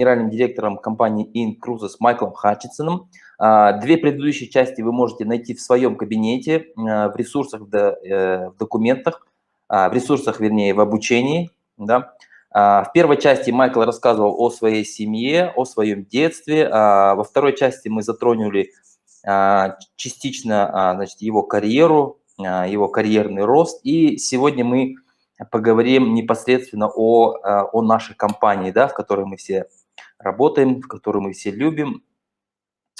генеральным директором компании Cruises Майклом Хатчисоном. Две предыдущие части вы можете найти в своем кабинете, в ресурсах, в документах, в ресурсах, вернее, в обучении. Да. В первой части Майкл рассказывал о своей семье, о своем детстве. Во второй части мы затронули частично, значит, его карьеру, его карьерный рост. И сегодня мы поговорим непосредственно о нашей компании, да, в которой мы все работаем, в которой мы все любим.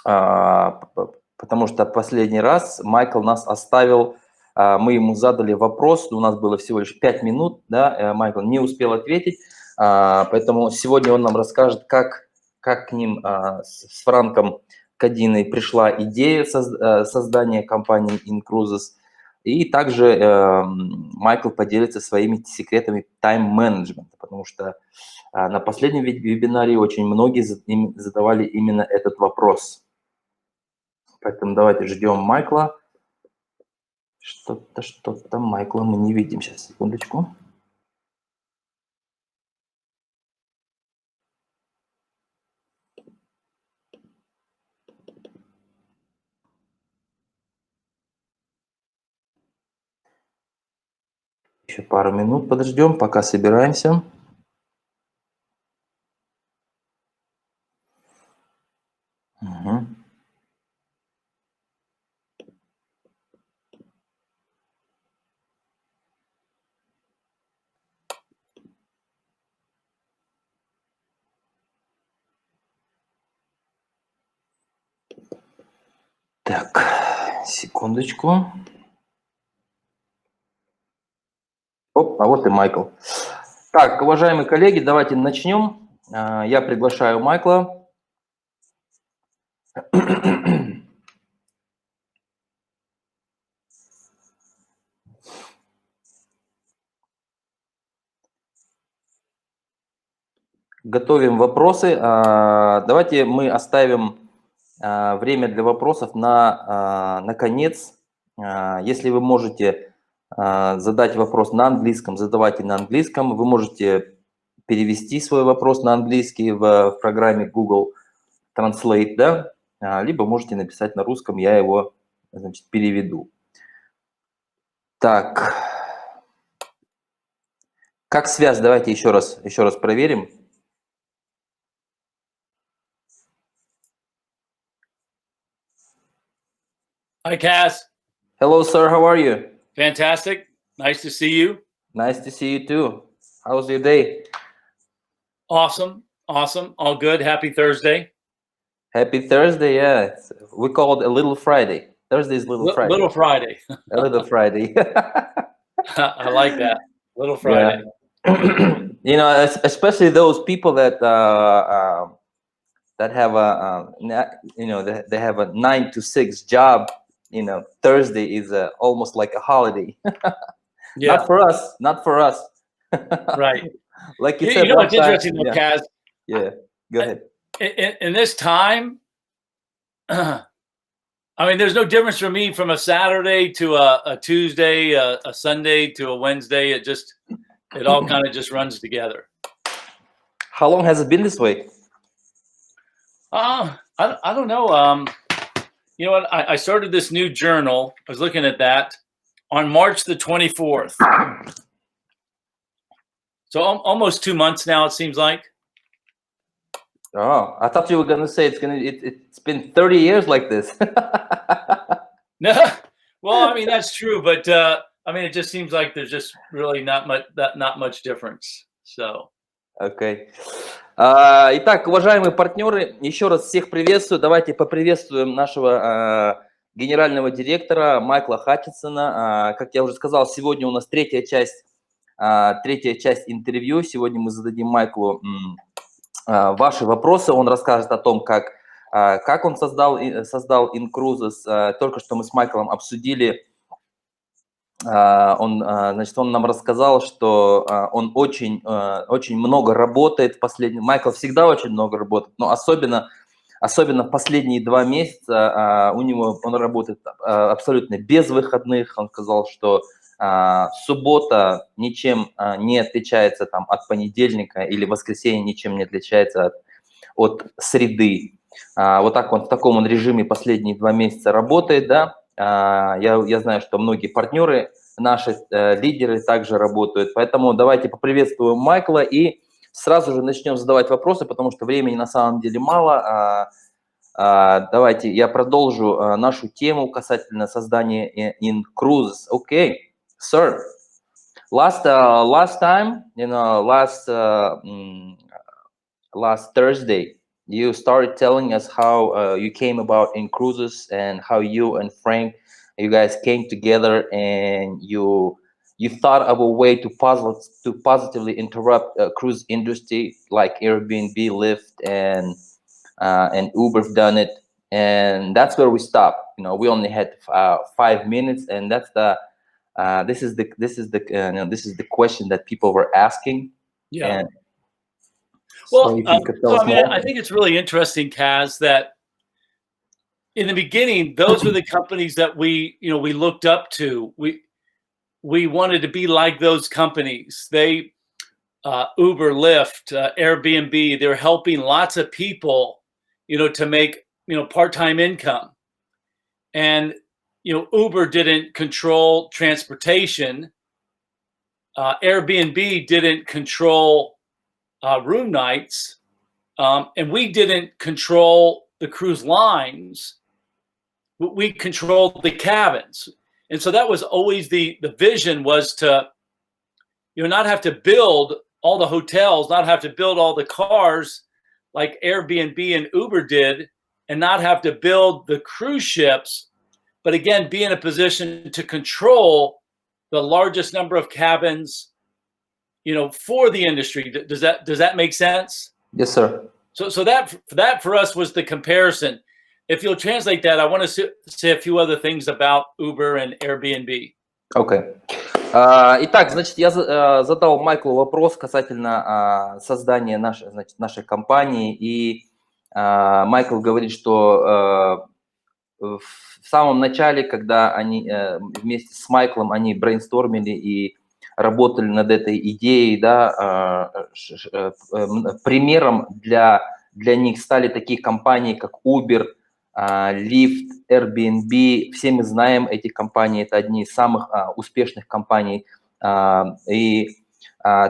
Потому что последний раз Майкл нас оставил, мы ему задали вопрос, у нас было всего лишь 5 минут, да, Майкл не успел ответить, поэтому сегодня он нам расскажет, как к ним с Франком Кадиной пришла идея создания компании Cruises, и также Майкл поделится своими секретами тайм-менеджмента, потому что на последнем вебинаре очень многие задавали именно этот вопрос. Поэтому давайте ждем Майкла. Что-то Майкла мы не видим. Сейчас, секундочку. Еще пару минут подождем, пока собираемся. Угу. Так, секундочку. Оп, а вот и Майкл. Так, уважаемые коллеги, давайте начнем. Я приглашаю Майкла. Готовим вопросы. Давайте мы оставим время для вопросов на конец. Если вы можете задать вопрос на английском, задавайте на английском. Вы можете перевести свой вопрос на английский в программе Google Translate, да? Либо можете написать на русском, я его, значит, переведу. Так, как связь? Давайте еще раз проверим. Hi, Cass. Hello, sir. How are you? Fantastic. Nice to see you. Nice to see you too. How's your day? Awesome. Awesome. All good. Happy Thursday. Happy Thursday. Yeah, we call it a little Friday. Thursday is little Friday. Little Friday. A little Friday. I like that. Little Friday. Yeah. You know, especially those people that have they have a 9 to 6 job. You know, Thursday is almost like a holiday. Yeah. Not for us. Right. Like you said, you know what's interesting, though, Kaz? Yeah. Go ahead. In this time, I mean, there's no difference for me from a Saturday to a Tuesday, a Sunday to a Wednesday. It all kind of just runs together. How long has it been this way? I don't know. You know what? I started this new journal. I was looking at that on March the 24th. So almost 2 months now, it seems like. Oh, I thought you were gonna say it's been 30 years like this. No, well, I mean that's true, but I mean it just seems like there's just really not much difference. So. Okay. Итак, уважаемые партнеры, еще раз всех приветствую. Давайте поприветствуем нашего генерального директора Майкла Хатчисона. Как я уже сказал, сегодня у нас третья часть интервью. Сегодня мы зададим Майклу ваши вопросы. Он расскажет о том, как он создал Cruises. Только что мы с Майклом обсудили. Он нам рассказал, что он очень много работает в последнем. Майкл всегда очень много работает, но особенно в последние 2 месяца он работает абсолютно без выходных. Он сказал, что суббота ничем не отличается там от понедельника, или воскресенье ничем не отличается от среды. Вот так он, в таком он режиме последние 2 месяца работает, да. Я знаю, что многие партнеры, наши лидеры также работают. Поэтому давайте поприветствуем Майкла и сразу же начнем задавать вопросы, потому что времени на самом деле мало. Давайте я продолжу нашу тему касательно создания in cruises. Okay, sir. Last time, last Thursday, you started telling us how you came about in cruises and how you and Frank, you guys came together and you thought of a way to positively interrupt cruise industry like Airbnb, Lyft, and Uber's done it, and that's where we stopped. We only had 5 minutes, and that's the this is the question that people were asking. Yeah. And well, if you could tell us I mean, more. I think it's really interesting, Kaz, that in the beginning, those were the companies that we looked up to. We wanted to be like those companies. They Uber, Lyft, Airbnb, they're helping lots of people, to make, part-time income. And, Uber didn't control transportation. Airbnb didn't control room nights. And we didn't control the cruise lines. We controlled the cabins. And so that was always the vision, was to, not have to build all the hotels, not have to build all the cars like Airbnb and Uber did, and not have to build the cruise ships, but again, be in a position to control the largest number of cabins, for the industry. Does that make sense? Yes, sir. So that for us was the comparison. If you'll translate that, I want to say a few other things about Uber and Airbnb. Okay. Итак, значит, я задал Майклу вопрос касательно создания нашей компании, и Майкл говорит, что в самом начале, когда они вместе с Майклом они брейнстормили и работали над этой идеей, да, примером для них стали такие компании, как Uber, Lyft, Airbnb. Все мы знаем эти компании, это одни из самых успешных компаний. То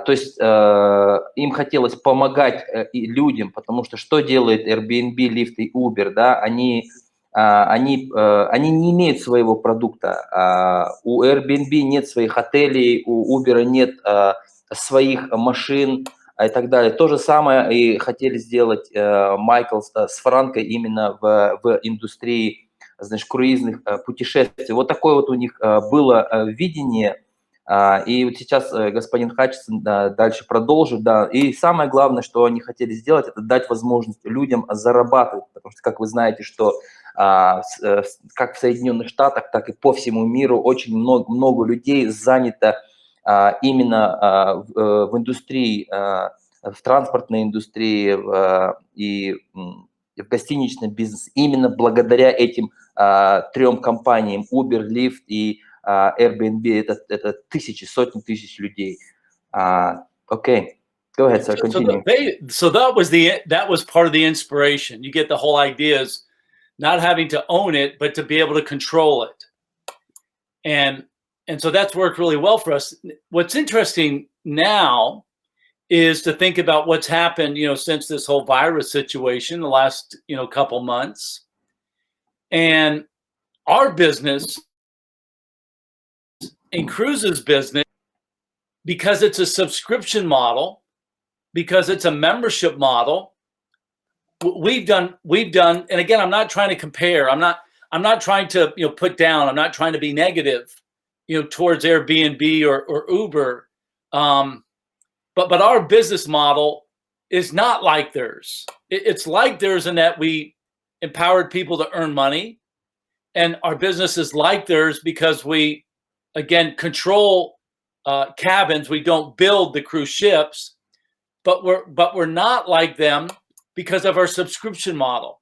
есть им хотелось помогать людям, потому что что делает Airbnb, Lyft и Uber, да, они не имеют своего продукта. У Airbnb нет своих отелей, у Uber нет своих машин и так далее. То же самое и хотели сделать Майкл с Франкой именно в индустрии, значит, круизных путешествий. Вот такое вот у них было видение. И вот сейчас господин Хатчисон дальше продолжит. Да. И самое главное, что они хотели сделать, это дать возможность людям зарабатывать. Потому что, как вы знаете, что как в Соединенных Штатах, так и по всему миру очень много людей занято именно в индустрии, в транспортной индустрии и в гостиничном бизнесе, именно благодаря этим 3 компаниям Uber, Lyft и Airbnb. Это тысячи, сотни тысяч людей. Okay, go ahead, sir. Continue. So that was part of the inspiration. You get the whole idea is not having to own it, but to be able to control it. And so that's worked really well for us. What's interesting now is to think about what's happened, since this whole virus situation, the last, couple months. And our business, in cruises business, because it's a subscription model, because it's a membership model, we've done, and again, I'm not trying to compare. I'm not trying to, put down. I'm not trying to be negative, towards Airbnb or Uber. But our business model is not like theirs. It's like theirs in that we empowered people to earn money, and our business is like theirs because we, again, control cabins. We don't build the cruise ships, but we're not like them because of our subscription model.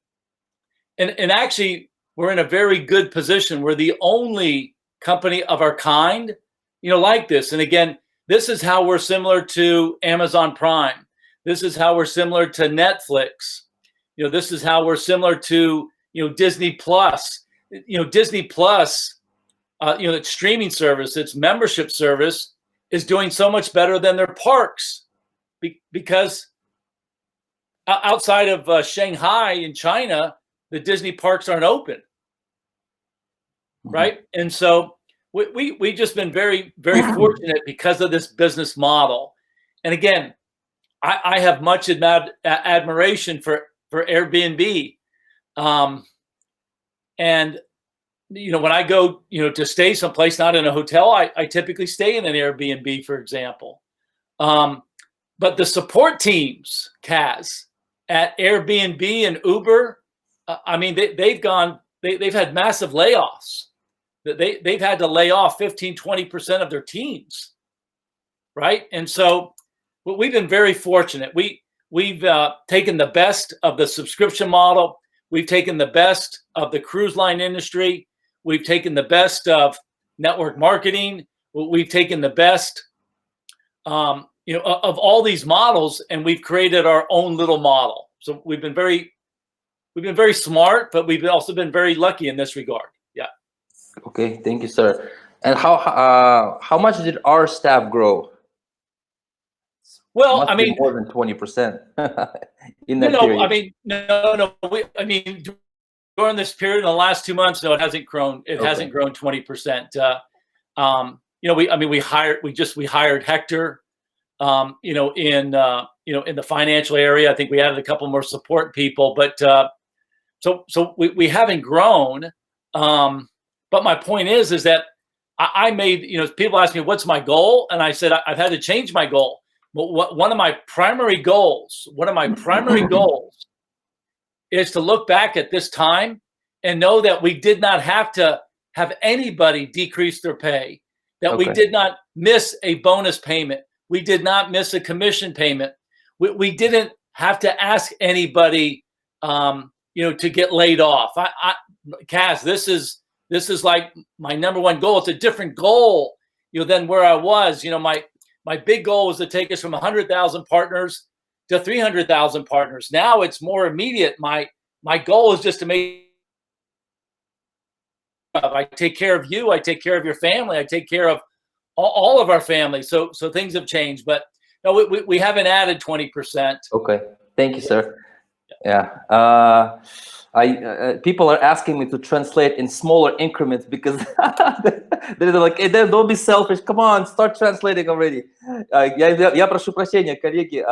And actually, we're in a very good position. We're the only company of our kind, like this. And again, this is how we're similar to Amazon Prime. This is how we're similar to Netflix. This is how we're similar to, Disney Plus. Disney Plus, its streaming service, its membership service is doing so much better than their parks because outside of Shanghai in China, the Disney parks aren't open. Right. And so we just been very, very fortunate because of this business model. And again, I have much admiration for Airbnb. And, when I go, to stay someplace, not in a hotel, I typically stay in an Airbnb, for example. But the support teams, Kaz, at Airbnb and Uber, they've had massive layoffs. They've had to lay off 15-20% of their teams, right? And so we've been very fortunate. We've taken the best of the subscription model. We've taken the best of the cruise line industry. We've taken the best of network marketing. We've taken the best, of all these models, and we've created our own little model. So we've been very smart, but we've also been very lucky in this regard. Yeah. Okay, thank you, sir. And how much did our staff grow? Well, Must be more than 20% in that period. No. During this period in the last 2 months, no, it hasn't grown. It hasn't grown 20%. We hired Hector. In the financial area, I think we added a couple more support people, but so we haven't grown. But my point is that I made, people ask me, what's my goal? And I said, I've had to change my goal. But one of my primary goals is to look back at this time and know that we did not have to have anybody decrease their pay, that we did not miss a bonus payment. We did not miss a commission payment. We didn't have to ask anybody, to get laid off. Kaz, this is like my number one goal. It's a different goal, than where I was. My big goal was to take us from 100,000 partners to 300,000 partners. Now it's more immediate. My goal is just to I take care of you. I take care of your family. I take care of all of our family. So things have changed, but no, we haven't added 20%. Okay, thank you, sir. Yeah. People are asking me to translate in smaller increments because they're like, hey, don't be selfish. Come on, start translating already. Я прошу прощения, коллеги.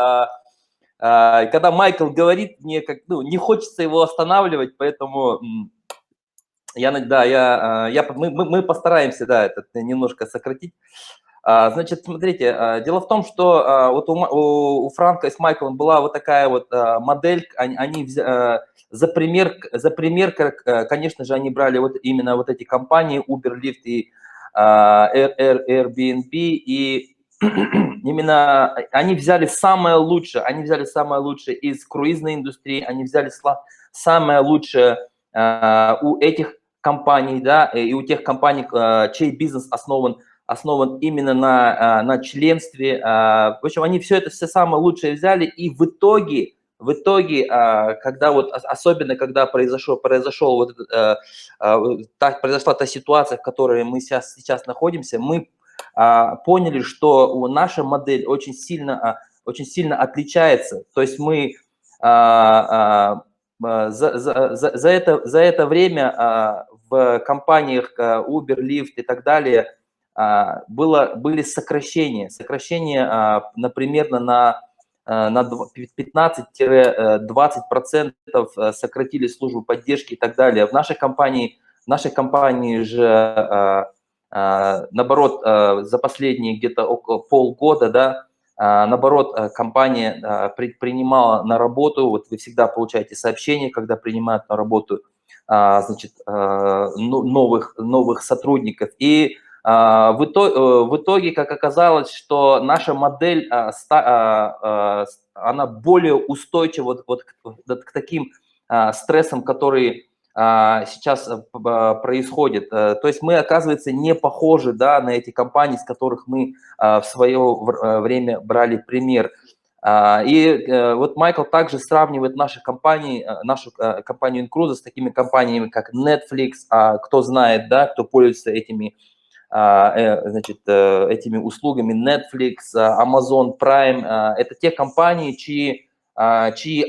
Когда Майкл говорит, мне не хочется его останавливать, поэтому мы постараемся, это немножко сократить. Значит, смотрите, дело в том, что вот у Франка и с Майклом была вот такая вот модель, они за пример, конечно же, они брали вот именно вот эти компании Uber, Lyft и Airbnb, и именно они взяли самое лучшее, из круизной индустрии, они взяли самое лучшее у этих компаний, и у тех компаний, чей бизнес основан именно на членстве. В общем, они все самое лучшее взяли, и в итоге, когда вот, особенно когда произошла та ситуация, в которой мы сейчас находимся, мы поняли, что наша модель очень сильно отличается. То есть мы за это время в компаниях Uber, Lyft и так далее были сокращения, например, на 15-20% сократили службу поддержки и так далее. В нашей компании же, наоборот, за последние где-то около полгода, наоборот, компания принимала на работу, вот вы всегда получаете сообщения, когда принимают на работу, значит, новых сотрудников. И в итоге, как оказалось, что наша модель, она более устойчива вот к таким стрессам, которые сейчас происходят. То есть мы, оказывается, не похожи на эти компании, с которых мы в свое время брали пример. Вот Майкл также сравнивает наши компании, нашу компанию Incruza с такими компаниями, как Netflix, кто знает, да, кто пользуется этими услугами, Netflix, Amazon Prime, это те компании, чьи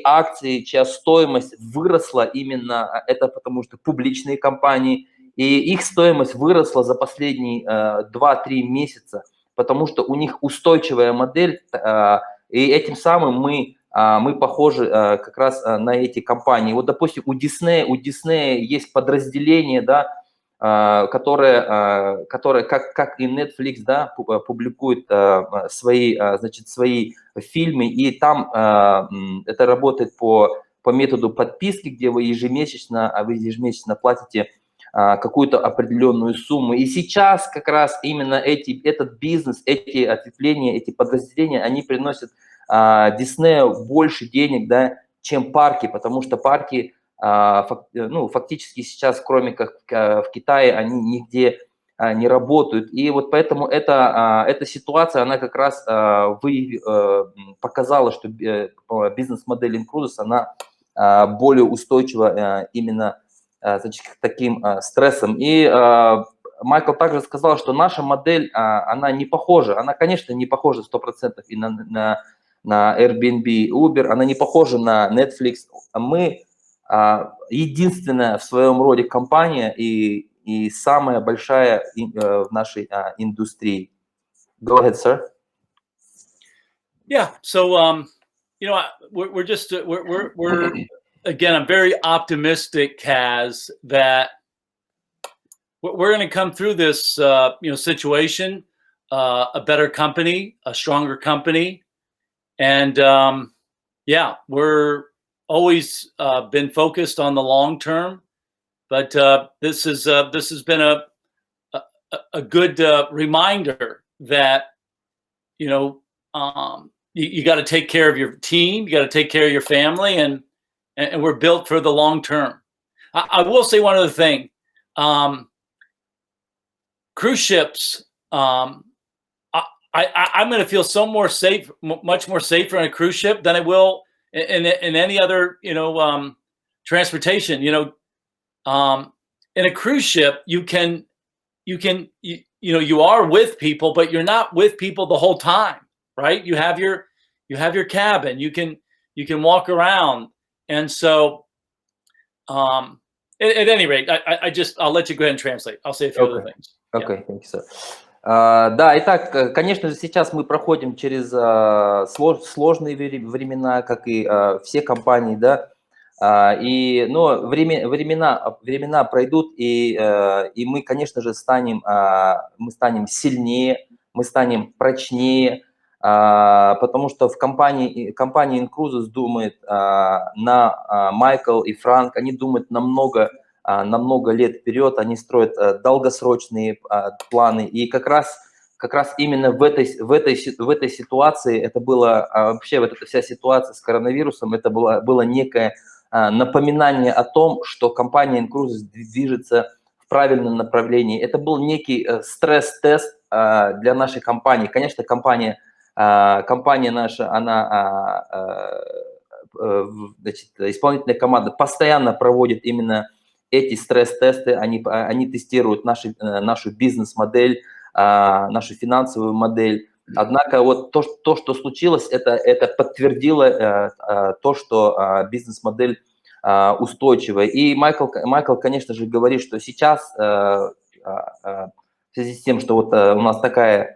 акции, чья стоимость выросла именно, это потому что публичные компании, и их стоимость выросла за последние 2-3 месяца, потому что у них устойчивая модель, и этим самым мы похожи как раз на эти компании. Вот, допустим, у Disney есть подразделение, да, которое как и Netflix, да, публикует свои фильмы, и там это работает по методу подписки, где вы ежемесячно платите какую-то определенную сумму. И сейчас как раз именно этот бизнес, эти ответвления, эти подразделения, они приносят Disney больше денег, да, чем парки, потому что парки фактически сейчас, кроме как в Китае, они нигде не работают. И вот поэтому эта ситуация, она как раз показала, что бизнес-модель Incruza, она более устойчива именно к таким стрессам. И Майкл также сказал, что наша модель, она не похожа, она, конечно, не похожа 100% и на Airbnb, Uber, она не похожа на Netflix. Мы единственная в своем роде компания и самая большая в нашей индустрии. Go ahead, sir. Yeah. So, we're just we're again, I'm very optimistic, Kaz, that we're going to come through this situation, a better company, a stronger company, and yeah, we're always been focused on the long term, but this has been a good reminder that you got to take care of your team, you got to take care of your family, and we're built for the long term. I will say one other thing. Cruise ships, I'm going to feel much more safer in a cruise ship than I will in any other, transportation. In a cruise ship, you are with people, but you're not with people the whole time, right? You have your cabin. You can walk around, and so at any rate, I'll let you go ahead and translate. I'll say a few other things. Okay, thank you, sir. Да, итак, конечно же, сейчас мы проходим через сложные времена, как и все компании, да, но времена пройдут, и мы, конечно же, станем сильнее, мы станем прочнее, потому что в компании Incruza думает Майкл и Франк, они думают на много лет вперед, они строят долгосрочные планы, и как раз именно в этой ситуации, это было вообще, вот эта вся ситуация с коронавирусом, это было некое напоминание о том, что компания Incruza движется в правильном направлении. Это был некий стресс-тест для нашей компании. Конечно, компания наша, она, исполнительная команда постоянно проводит именно эти стресс-тесты, они тестируют нашу бизнес-модель, нашу финансовую модель. Однако вот то, что случилось, это подтвердило то, что бизнес-модель устойчивая. И Майкл, конечно же, говорит, что сейчас в связи с тем, что вот у нас такая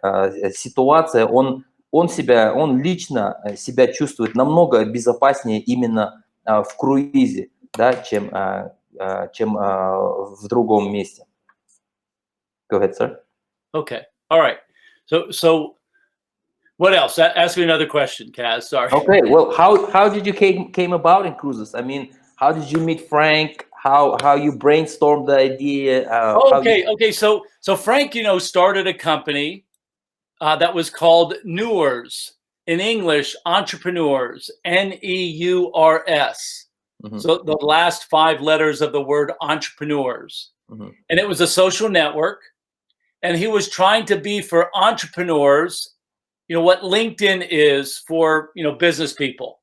ситуация, он лично себя чувствует намного безопаснее именно в круизе, да, чем в другом месте. Go ahead, sir. Okay. All right. So what else? Ask me another question, Kaz. Sorry. Okay. Well, how did you came about in cruises? I mean, how did you meet Frank? How you brainstormed the idea? Okay. So Frank, started a company that was called Newers. In English, entrepreneurs, Neurs. Mm-hmm. So the last 5 letters of the word entrepreneurs. Mm-hmm. And it was a social network. And he was trying to be for entrepreneurs, what LinkedIn is for, business people.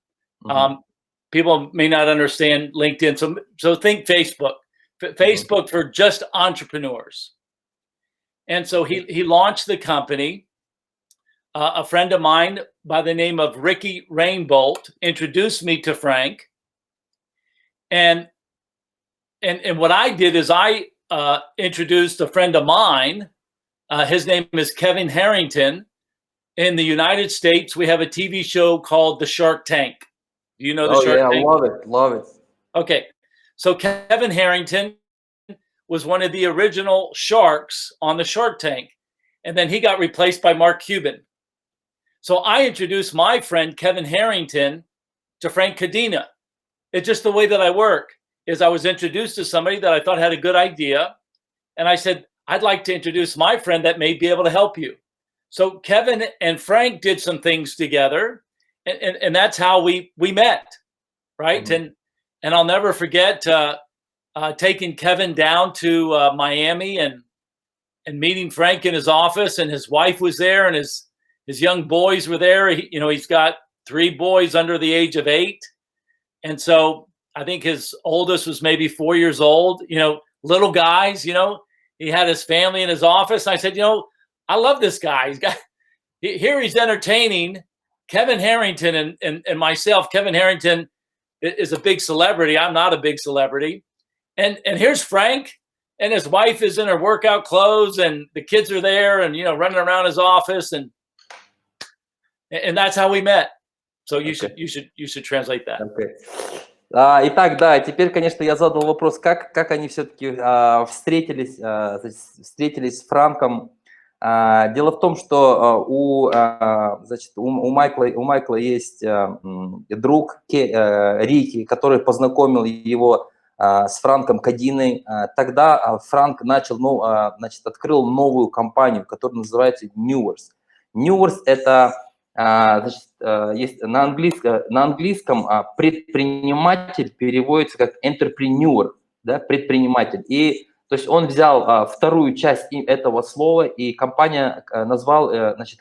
People may not understand LinkedIn. So think Facebook, Facebook for just entrepreneurs. And so he launched the company. A friend of mine by the name of Ricky Rainbolt introduced me to Frank. And what I did is I introduced a friend of mine. His name is Kevin Harrington. In the United States, we have a TV show called The Shark Tank. Do you know the Shark Tank? Love it, love it. Okay, so Kevin Harrington was one of the original sharks on the Shark Tank, and then he got replaced by Mark Cuban. So I introduced my friend Kevin Harrington to Frank Cadena. It's just the way that I work. Is I was introduced to somebody that I thought had a good idea, and I said, I'd like to introduce my friend that may be able to help you. So Kevin and Frank did some things together, and that's how we met, right? And I'll never forget taking Kevin down to Miami and meeting Frank in his office, and his wife was there, and his young boys were there. He's got 3 boys under the age of 8, and so I think his oldest was maybe 4 years old. Little guys. He had his family in his office. And I said, I love this guy. He's entertaining Kevin Harrington and myself. Kevin Harrington is a big celebrity. I'm not a big celebrity. And here's Frank, and his wife is in her workout clothes, and the kids are there and, running around his office. And that's how we met. So you should translate that. Okay. Итак, да, теперь, конечно, я задал вопрос, как они все-таки встретились с Франком. Дело в том, что у Майкла есть друг Рики, который познакомил его с Франком Кадиной. Тогда Франк открыл новую компанию, которая называется Newers. Newers – это есть на английском предприниматель переводится как entrepreneur, да, предприниматель. И то есть он взял вторую часть этого слова, и компания назвал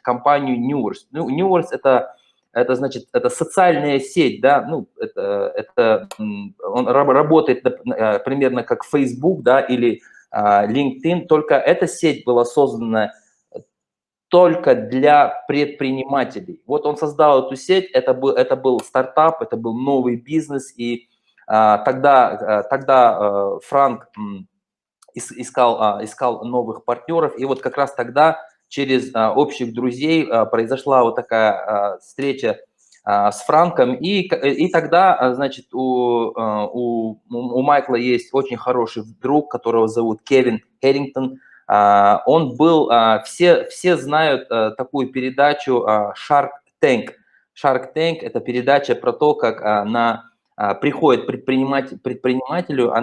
компанию Newers. Newers это социальная сеть, да, он работает примерно как Facebook, да, или LinkedIn, только эта сеть была создана только для предпринимателей. Вот он создал эту сеть, это был стартап, это был новый бизнес, и тогда Франк искал новых партнеров, и вот как раз тогда через общих друзей произошла вот такая встреча с Франком, и тогда, значит, у Майкла есть очень хороший друг, которого зовут Кевин Харрингтон. Он был, все знают такую передачу Shark Tank. Shark Tank – это передача про то, как приходит предпринимателю,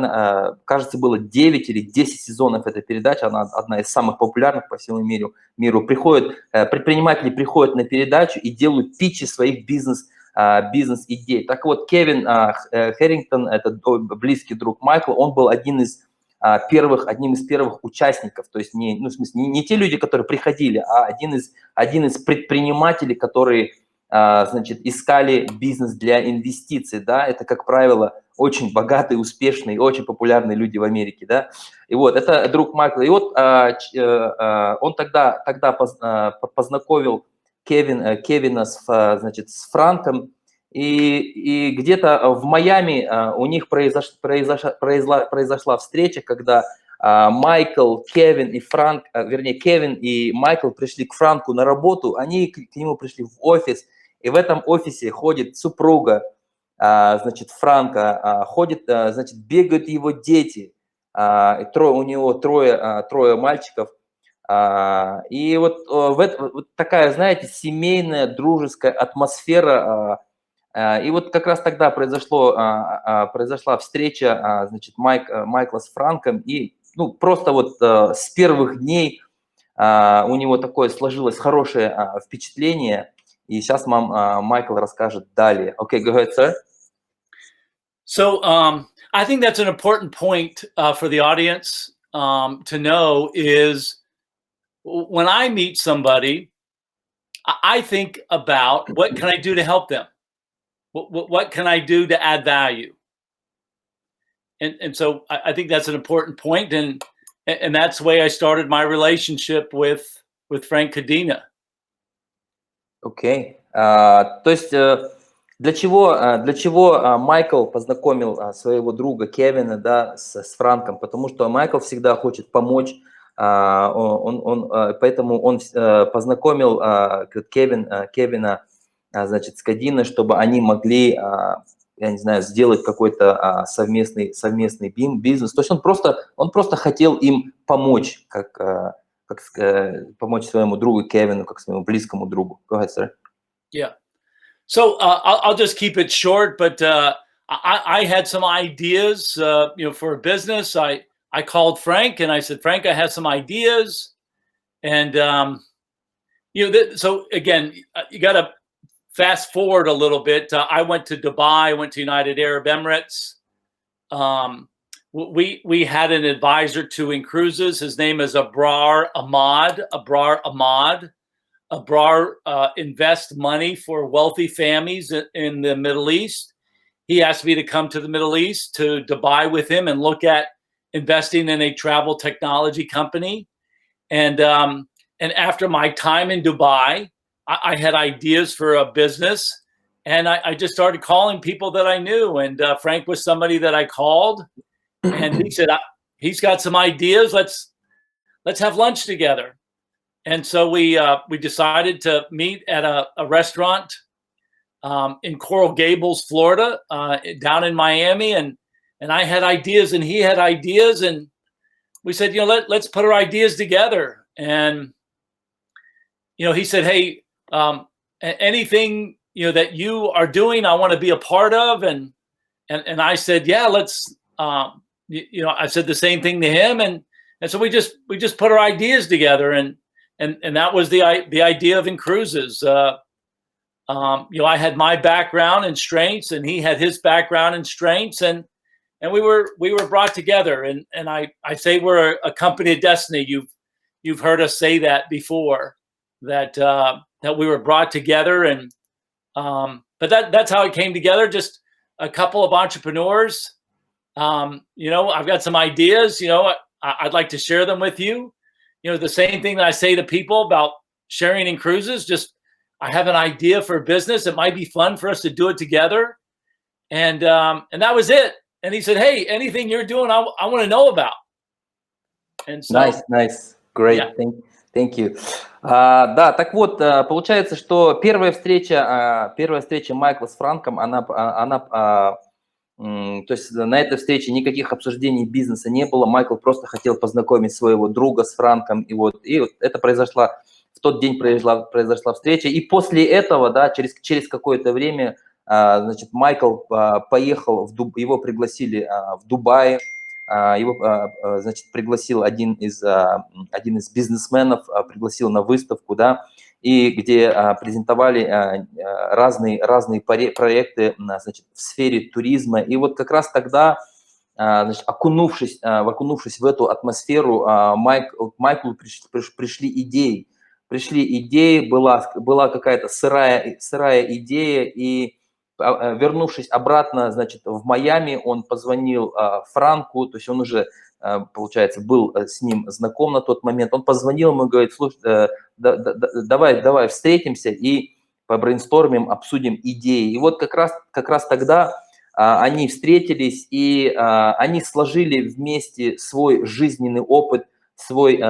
кажется, было 9 или 10 сезонов этой передачи, она одна из самых популярных по всему миру. Предприниматели приходят на передачу и делают питчи своих бизнес-идей. Так вот, Кевин Харрингтон, это близкий друг Майкла, он был одним из первых участников, то есть не те люди, которые приходили, а один из предпринимателей, которые искали бизнес для инвестиций, да, это, как правило, очень богатые, успешные, очень популярные люди в Америке, да, и вот, это друг Майкла, и вот он тогда познакомил Кевина с Франком, и где-то в Майами у них произошла встреча, когда Кевин и Майкл пришли к Франку на работу, они к нему пришли в офис, и в этом офисе ходит супруга, Франка, бегают его дети, у него трое мальчиков, и вот такая, знаете, семейная, дружеская атмосфера. И вот как раз тогда произошла встреча, Майкла с Франком, и просто вот с первых дней у него такое сложилось хорошее впечатление, и сейчас Майкл расскажет далее. Okay, go ahead, sir. So I think that's an important point for the audience to know is when I meet somebody, I think about what can I do to help them? What can I do to add value? And so I think that's an important point, and that's the way I started my relationship with Frank Cadena. Окей. То есть для чего Майкл познакомил своего друга Кевина, да, с Франком? Потому что Майкл всегда хочет помочь, поэтому он познакомил Кевина, значит, с Кадиной, чтобы они могли, я не знаю, сделать какой-то совместный бизнес. То есть он просто хотел им помочь, помочь своему другу Кевину, как своему близкому другу. Go ahead, sir. Yeah. So I'll just keep it short, but I had some ideas, for a business. I called Frank and I said, Frank, I have some ideas, and so again, you got to fast forward a little bit. I went to Dubai, I went to United Arab Emirates. We had an advisor to in cruises. His name is Abrar Ahmad. Abrar invests money for wealthy families in the Middle East. He asked me to come to the Middle East, to Dubai with him, and look at investing in a travel technology company. And after my time in Dubai, I had ideas for a business, and I just started calling people that I knew. And Frank was somebody that I called, and he said, he's got some ideas. Let's have lunch together. And so we decided to meet at a restaurant in Coral Gables, Florida, down in Miami, and I had ideas and he had ideas, and we said, let's put our ideas together. And he said, hey, anything that you are doing, I want to be a part of, and I said, yeah, let's. I said the same thing to him, and so we just put our ideas together, and that was the idea of In Cruises. I had my background and strengths, and he had his background and strengths, and we were brought together. And I say we're a company of destiny. You've heard us say that before, that we were brought together, and but that's how it came together. Just a couple of entrepreneurs. I've got some ideas. I'd like to share them with you. The same thing that I say to people about sharing In Cruises, just I have an idea for a business. It might be fun for us to do it together. And that was it. And he said, hey, anything you're doing, I want to know about. And so, Nice. Great. Yeah. Thank you. Да, так вот, получается, что первая встреча Майкла с Франком, то есть на этой встрече никаких обсуждений бизнеса не было. Майкл просто хотел познакомить своего друга с Франком. И вот это в тот день произошла встреча. И после этого, да, через какое-то время, значит, Майкл поехал, его пригласили в Дубае. Его, значит, пригласил один из бизнесменов, пригласил на выставку, да, и где презентовали разные проекты, значит, в сфере туризма. И вот как раз тогда, значит, окунувшись в эту атмосферу, Майклу пришли идеи, была какая-то сырая идея, и вернувшись обратно, значит, в Майами, он позвонил Франку, то есть он уже, получается, был с ним знаком на тот момент. Он позвонил ему и говорит: слушай, давай встретимся и побрейнстормим, обсудим идеи. И вот как раз тогда они встретились, и они сложили вместе свой жизненный опыт, свой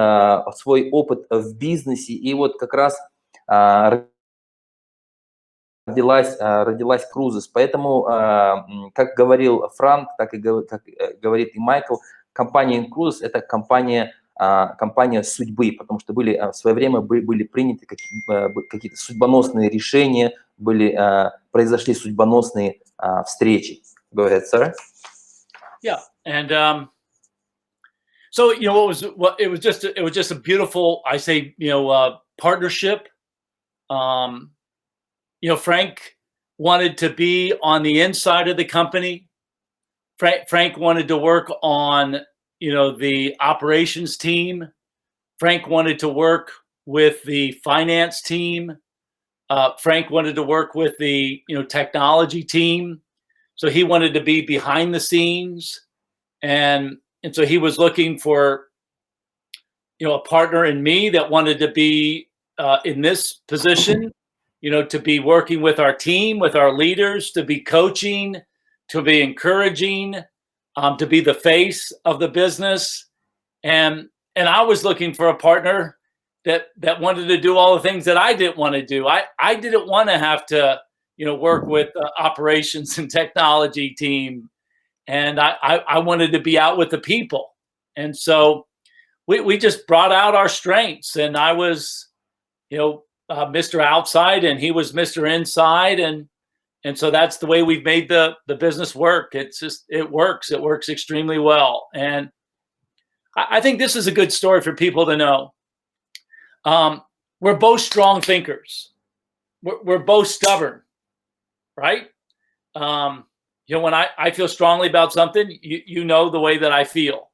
опыт в бизнесе, и вот как раз родилась Cruises. Поэтому, как говорил Франк, как говорит и Майкл, компания Cruises – это компания судьбы, потому что в свое время были приняты какие-то судьбоносные решения, произошли судьбоносные встречи. Go ahead, sir. Yeah, and so it was just a beautiful, I say, partnership. Frank wanted to be on the inside of the company. Frank wanted to work on, the operations team. Frank wanted to work with the finance team. Frank wanted to work with the technology team, so he wanted to be behind the scenes, and so he was looking for a partner in me that wanted to be in this position, to be working with our team, with our leaders, to be coaching, to be encouraging, to be the face of the business, and I was looking for a partner that wanted to do all the things that I didn't want to do. I didn't want to have to work with operations and technology team, and I wanted to be out with the people, and so we just brought out our strengths, and I was Mr. Outside, and he was Mr. Inside, and so that's the way we've made the business work. It works extremely well, and I think this is a good story for people to know. We're both strong thinkers. We're both stubborn, right? When I feel strongly about something, the way that I feel.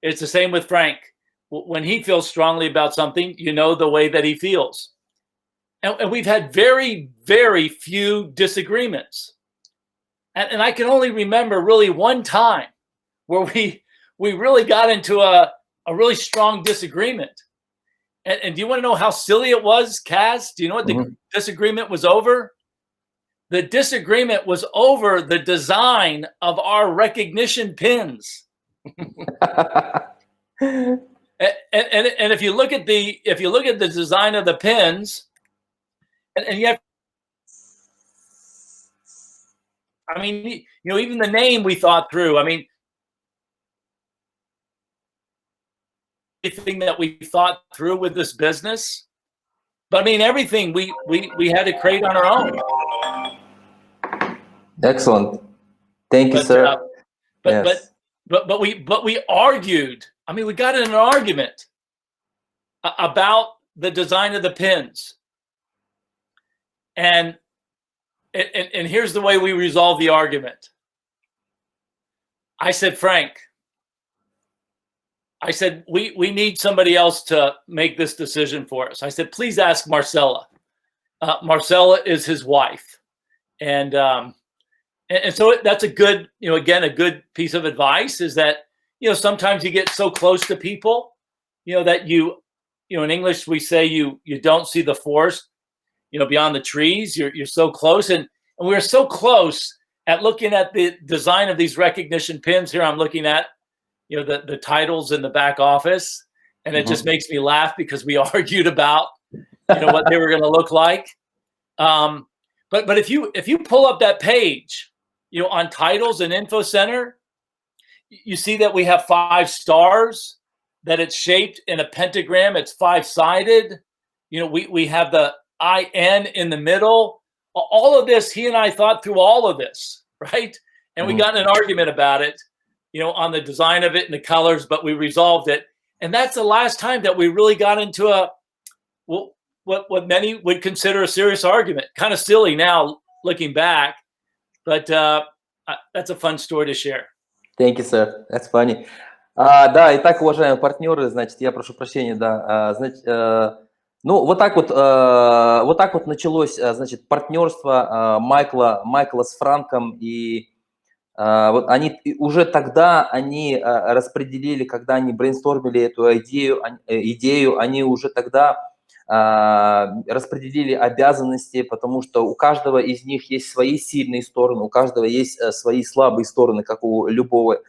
It's the same with Frank. When he feels strongly about something, the way that he feels. And we've had very, very few disagreements. And I can only remember really one time where we really got into a really strong disagreement. And do you want to know how silly it was, Kaz? Do you know what the disagreement was over? The disagreement was over the design of our recognition pins. And if you look at the design of the pins, and you have, I mean, even the name we thought through. I mean, everything that we thought through with this business, but I mean, everything we had to create on our own. Excellent. Thank you, sir. But we argued. I mean, we got in an argument about the design of the pins. And here's the way we resolved the argument. I said, Frank, we need somebody else to make this decision for us. I said, please ask Marcella. Marcella is his wife. And so that's a good, again, a good piece of advice is that, sometimes you get so close to people, that in English, we say you don't see the forest, beyond the trees. You're so close. And we were so close at looking at the design of these recognition pins. Here I'm looking at, the titles in the back office. And it just makes me laugh because we argued about, what they were going to look like. But if you pull up that page, on titles and info center, you see that we have 5 stars, that it's shaped in a pentagram. It's 5-sided. We have the IN in the middle. All of this, he and I thought through all of this, right? And we got in an argument about it, on the design of it and the colors, but we resolved it. And that's the last time that we really got into what many would consider a serious argument. Kind of silly now looking back, but that's a fun story to share. Thank you, sir. That's funny. Да, итак, уважаемые партнеры, значит, я прошу прощения, да, значит, ну, вот так вот началось, значит, партнерство Майкла с Франком, и вот они уже тогда распределили, когда они брейнстормили эту идею, они уже тогда распределили обязанности, потому что у каждого из них есть свои сильные стороны, у каждого есть свои слабые стороны, как у любого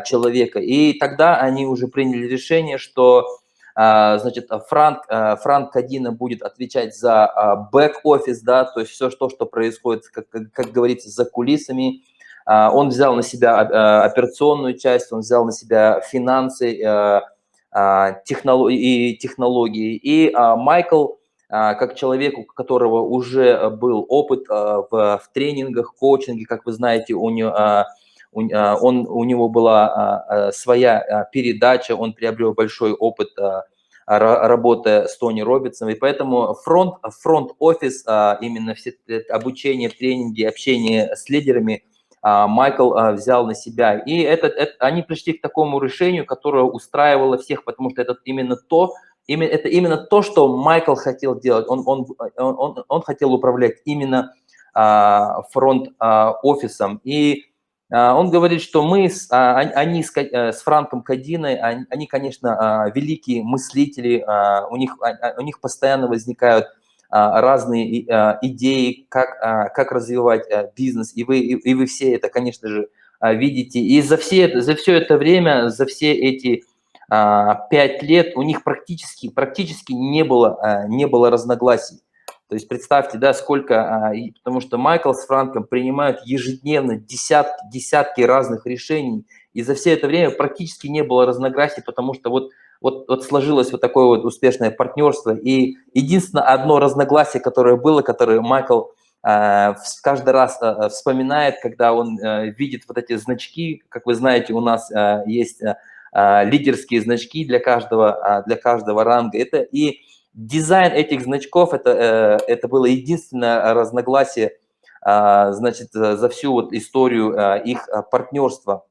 человека. И тогда они уже приняли решение, что, значит, Франк Кадина будет отвечать за бэк-офис, да, то есть все, что происходит, как говорится, за кулисами. Он взял на себя операционную часть, он взял на себя финансы, технологии. И Майкл, как человек, у которого уже был опыт в тренингах, коучинге, как вы знаете, у него была своя передача, он приобрел большой опыт работы с Тони Робинсом, и поэтому фронт-офис, именно все обучение, тренинги, общение с лидерами, Майкл взял на себя. И они пришли к такому решению, которое устраивало всех, потому что это именно то, это именно то, что Майкл хотел делать. Он хотел управлять именно фронт-офисом. И он говорит, что они с Франком Кадиной, они, конечно, великие мыслители, у них постоянно возникают разные идеи, как развивать бизнес, и вы все это, конечно же, видите. И за все это время, за все эти 5 лет у них практически не было разногласий. То есть представьте, да, сколько, потому что Майкл с Франком принимают ежедневно десятки разных решений, и за все это время практически не было разногласий, потому что вот сложилось вот такое вот успешное партнерство. И единственное одно разногласие, которое Майкл каждый раз вспоминает, когда он видит вот эти значки. Как вы знаете, у нас есть лидерские значки для каждого ранга. И дизайн этих значков это было единственное разногласие, значит, за всю вот историю их партнерства.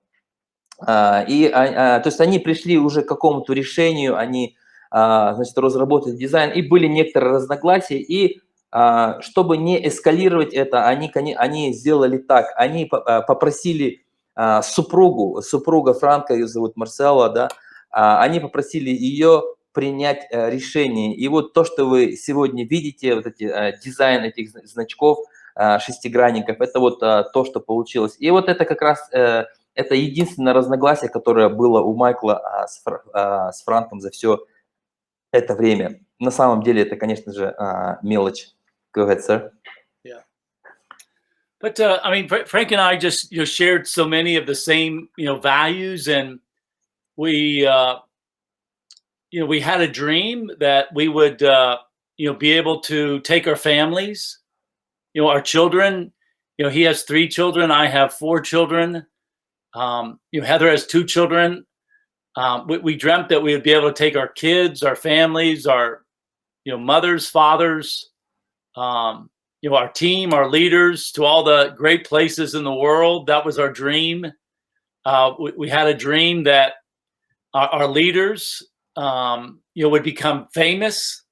То есть они пришли уже к какому-то решению, они, значит, разработали дизайн, и были некоторые разногласия, и чтобы не эскалировать это, они сделали так, они попросили супруга Франка, ее зовут Марселла, да, они попросили ее принять решение. И вот то, что вы сегодня видите, вот дизайн этих значков, шестигранников, это вот то, что получилось. И вот это как раз это единственное разногласие, которое было у Майкла с Франком за все это время. На самом деле это, конечно же, мелочь. Go ahead, sir. Yeah. But I mean, Frank and I just shared so many of the same values, and we we had a dream that we would be able to take our families, our children. He has 3 children, I have 4 children. Heather has 2 children. We dreamt that we would be able to take our kids, our families, our mothers, fathers, our team, our leaders, to all the great places in the world. That was our dream. We had a dream that our leaders, would become famous,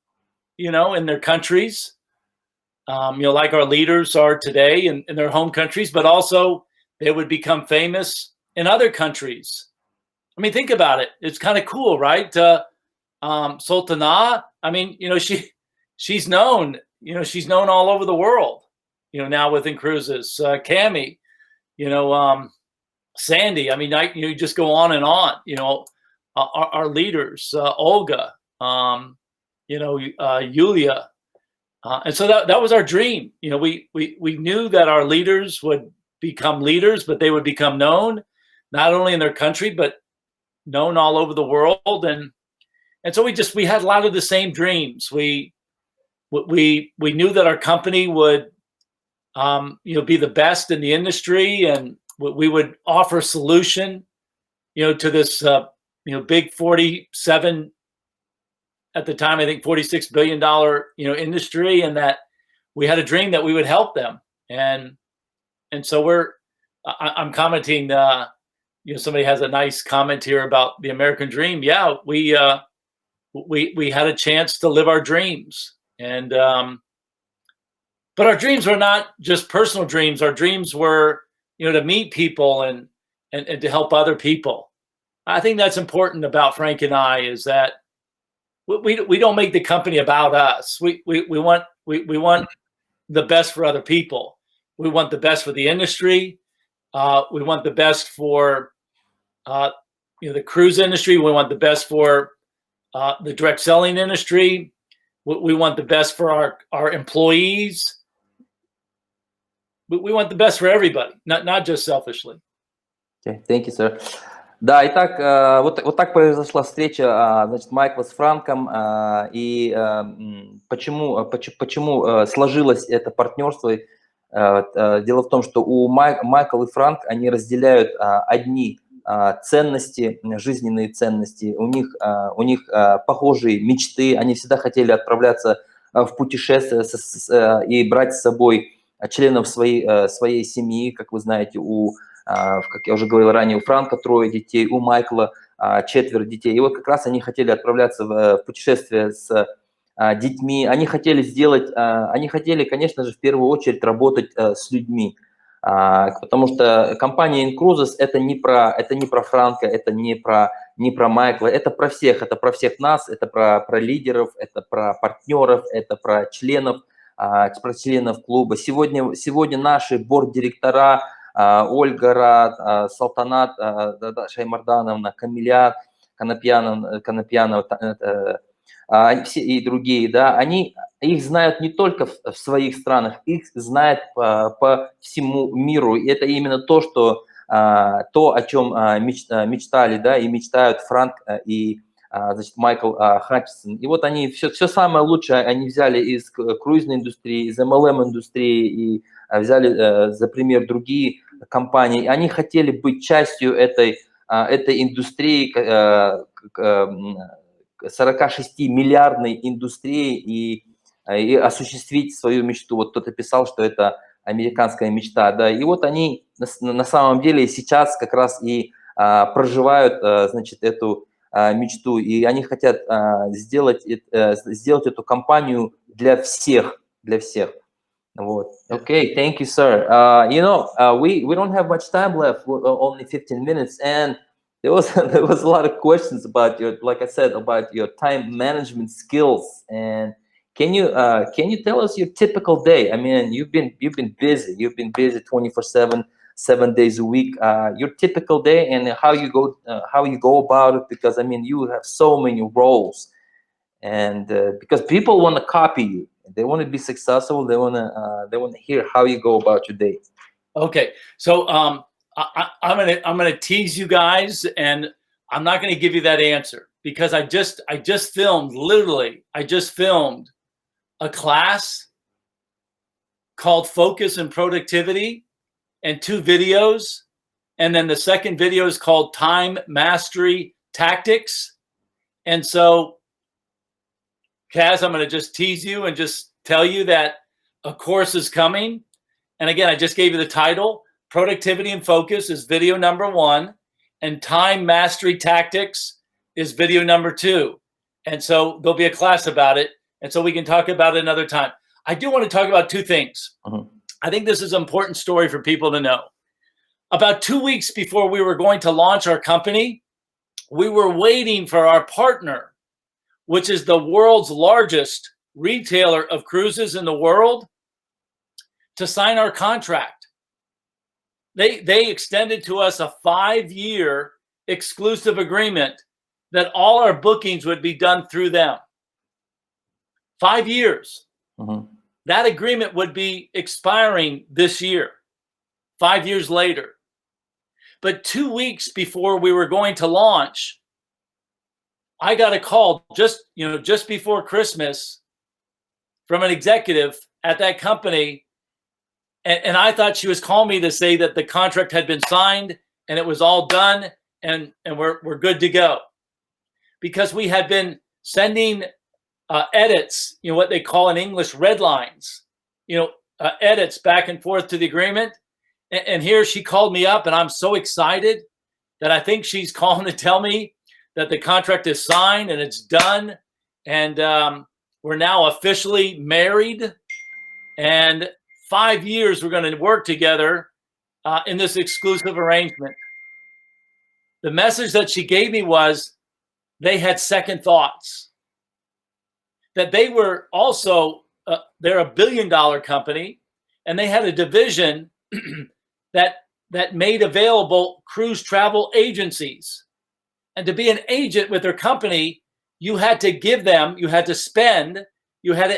in their countries, like our leaders are today in their home countries, but also they would become famous in other countries. I mean, think about it. It's kind of cool, right? Sultana, I mean, she's known, she's known all over the world, now within cruises. Cami, Sandy, I mean, you just go on and on, our leaders, Olga, Yulia. And so that was our dream. We knew that our leaders would become leaders, but they would become known not only in their country, but known all over the world. And so we had a lot of the same dreams. We knew that our company would be the best in the industry, and we would offer a solution to this big 47, at the time I think $46 billion industry, and that we had a dream that we would help them. And so I'm commenting, somebody has a nice comment here about the American dream. Yeah, we had a chance to live our dreams. And but our dreams were not just personal dreams. Our dreams were to meet people and to help other people. I think that's important about Frank and I, is that we don't make the company about us. We want the best for other people. We want the best for the industry. We want the best for the cruise industry. We want the best for the direct selling industry. We want the best for our employees. We want the best for everybody, not just selfishly. Okay, thank you, sir. Да, итак, вот так произошла встреча, значит, Майкла с Франком, и почему сложилось это партнерство. Дело в том, что Майкл и Франк, они разделяют одни ценности, жизненные ценности, у них похожие мечты, они всегда хотели отправляться в путешествие и брать с собой членов своей семьи. Как вы знаете, как я уже говорил ранее, у Франка 3 детей, у Майкла 4 детей. И вот как раз они хотели отправляться в путешествие с детьми. Они хотели, конечно же, в первую очередь работать с людьми. Потому что компания Incruises это не про Франка, это не про Майкла, это про всех нас, это про лидеров, это про партнеров, это про членов клуба. Сегодня наши борд-директора Ольга Рад, Салтанат Шаймардановна, Камиля Канапьянова, все и другие, да, их знают не только в своих странах, их знают по всему миру. И это именно то, о чем мечтали, да, и мечтают Франк и значит, Майкл Хатчисон. И вот они все самое лучшее они взяли из круизной индустрии, из MLM-индустрии и взяли за пример другие компании. Они хотели быть частью этой индустрии, 46-миллиардной индустрии и осуществить свою мечту. Вот кто-то писал, что это американская мечта, да, и вот они на самом деле сейчас как раз и проживают, значит, эту мечту, и они хотят сделать эту компанию для всех. Вот. Okay, thank you, sir. We don't have much time left, only 15 minutes, and there was a lot of questions about like I said, about your time management skills. And can you tell us your typical day? I mean, you've been busy. You've been busy 24/7, 7 days a week. Your typical day and how you go about it, because I mean, you have so many roles, and because people want to copy you, they want to be successful. They want to hear how you go about your day. Okay, so I'm gonna tease you guys, and I'm not gonna give you that answer because I just filmed a class called Focus and Productivity, and 2 videos, and then the second video is called Time Mastery Tactics. And so, Kaz, I'm going to just tease you and just tell you that a course is coming. And again, I just gave you the title. Productivity and Focus is video number 1, and Time Mastery Tactics is video number 2. And so there'll be a class about it. And so we can talk about it another time. I do want to talk about 2 things. I think this is an important story for people to know. About 2 weeks before we were going to launch our company, we were waiting for our partner, which is the world's largest retailer of cruises in the world, to sign our contract. They extended to us a 5-year exclusive agreement that all our bookings would be done through them. 5 years. That agreement would be expiring this year, 5 years later. But 2 weeks before we were going to launch, I got a call just before Christmas from an executive at that company. And I thought she was calling me to say that the contract had been signed and it was all done and we're good to go. Because we had been sending edits, what they call in English red lines, edits back and forth to the agreement. And here she called me up, and I'm so excited that I think she's calling to tell me that the contract is signed and it's done. And we're now officially married. And 5 years we're going to work together in this exclusive arrangement. The message that she gave me was they had second thoughts. That they were also, they're a $1 billion company, and they had a division that made available cruise travel agencies. And to be an agent with their company, you had to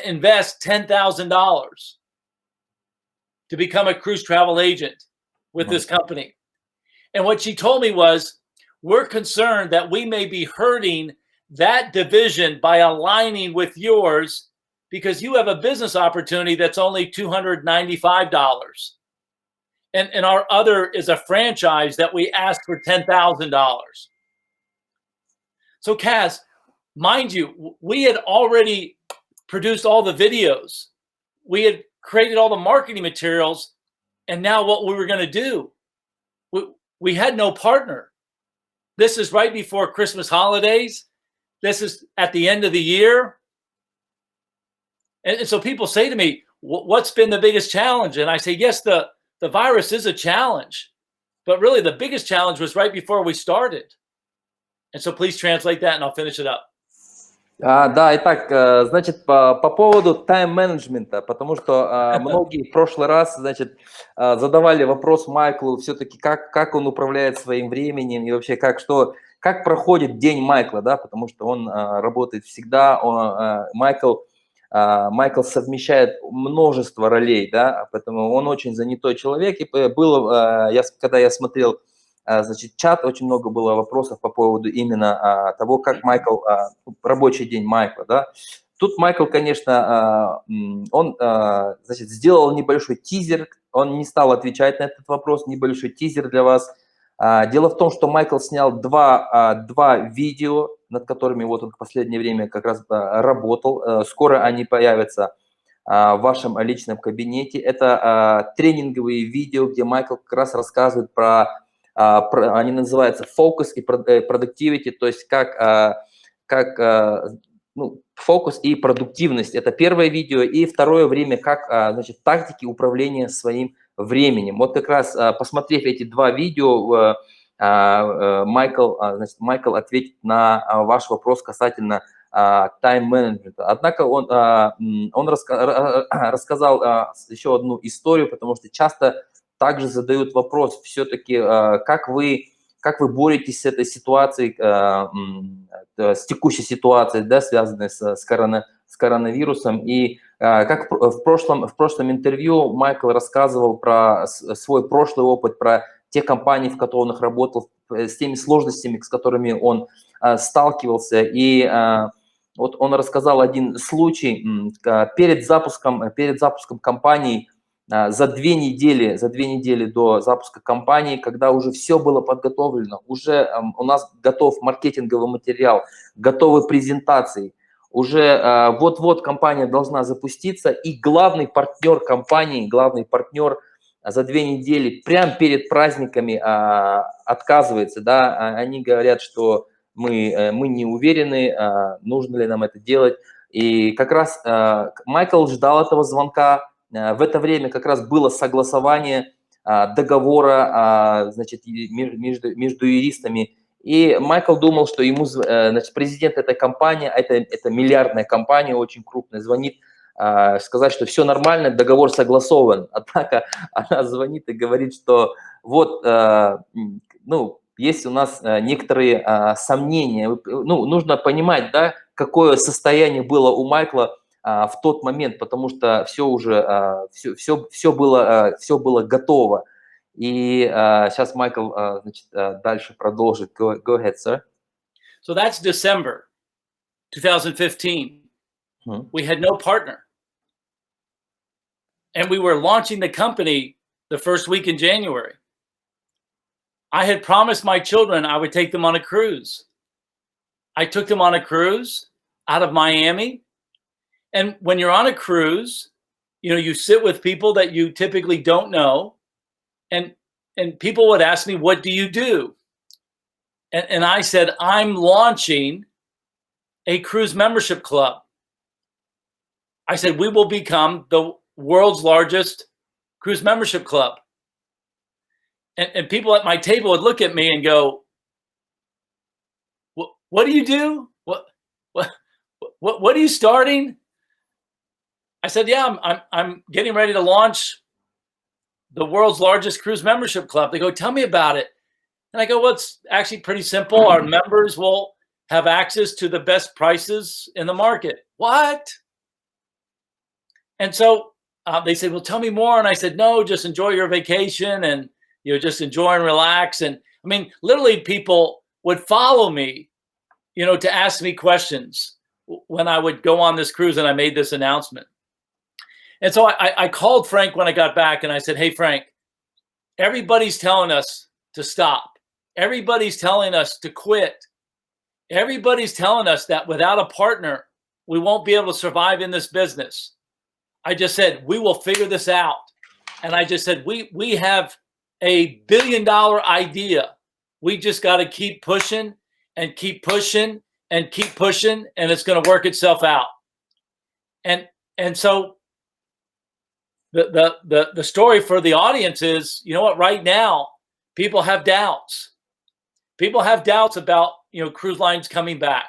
invest $10,000 to become a cruise travel agent with this company. And what she told me was, we're concerned that we may be hurting that division by aligning with yours because you have a business opportunity that's only $295. And our other is a franchise that we asked for $10,000. So Kaz, mind you, we had already produced all the videos. We had created all the marketing materials. And now what we were going to do, we had no partner. This is right before Christmas holidays. This is at the end of the year. And so people say to me, what's been the biggest challenge? And I say, yes, the virus is a challenge, but really the biggest challenge was right before we started. And so please translate that and I'll finish it up. Да, итак, значит, по поводу тайм-менеджмента, потому что многие в прошлый раз, значит, задавали вопрос Майклу все-таки, как он управляет своим временем и вообще как проходит день Майкла, да, потому что он работает всегда, Майкл совмещает множество ролей, да, поэтому он очень занятой человек, и когда я смотрел, значит, чат, очень много было вопросов по поводу именно того, как рабочий день Майкла, да. Тут Майкл, конечно, он, значит, сделал небольшой тизер, он не стал отвечать на этот вопрос, небольшой тизер для вас. Дело в том, что Майкл снял два видео, над которыми вот он в последнее время как раз работал. Скоро они появятся в вашем личном кабинете. Это тренинговые видео, где Майкл как раз рассказывает они называются focus и productivity, то есть фокус и продуктивность. Это первое видео. И второе время, значит, тактики управления своим временем. Вот как раз посмотрев эти два видео, Майкл ответит на ваш вопрос касательно тайм-менеджмента. Однако он рассказал еще одну историю, потому что часто также задают вопрос все-таки, как вы боретесь с этой ситуацией, с текущей ситуацией, да, связанной с коронавирусом. И как в прошлом интервью Майкл рассказывал про свой прошлый опыт, про те компании, в которых он работал, с теми сложностями, с которыми он сталкивался. И вот он рассказал один случай перед запуском компании, за две недели до запуска компании, когда уже все было подготовлено, уже у нас готов маркетинговый материал, готовы презентации, уже вот-вот компания должна запуститься, и главный партнер компании, за 2 недели, прямо перед праздниками отказывается, да, они говорят, что мы не уверены, нужно ли нам это делать, и как раз Майкл ждал этого звонка. В это время как раз было согласование договора, значит, между юристами. И Майкл думал, что ему, значит, президент этой компании, это миллиардная компания, очень крупная, звонит сказать, что все нормально, договор согласован. Однако она звонит и говорит, что вот, есть у нас некоторые сомнения. Нужно понимать, да, какое состояние было у Майкла в тот момент, потому что все было готово. И сейчас Майкл, значит, дальше продолжит. Go ahead, sir. So that's December 2015. We had no partner. And we were launching the company the first week in January. I had promised my children I would take them on a cruise. I took them on a cruise out of Miami. And when you're on a cruise, you sit with people that you typically don't know. And people would ask me, what do you do? And I said, I'm launching a cruise membership club. I said, we will become the world's largest cruise membership club. And people at my table would look at me and go, what do you do? What are you starting? I said, yeah, I'm getting ready to launch the world's largest cruise membership club. They go, tell me about it. And I go, well, it's actually pretty simple. Our members will have access to the best prices in the market. What? And so they said, well, tell me more. And I said, no, just enjoy your vacation and, just enjoy and relax. And I mean, literally people would follow me, to ask me questions when I would go on this cruise and I made this announcement. And so I called Frank when I got back and I said, hey, Frank, everybody's telling us to stop. Everybody's telling us to quit. Everybody's telling us that without a partner, we won't be able to survive in this business. I just said, we will figure this out. And I just said, we have $1 billion idea We just got to keep pushing and keep pushing and keep pushing, and it's going to work itself out. And so the story for the audience is, you know what, right now, people have doubts. People have doubts about, cruise lines coming back.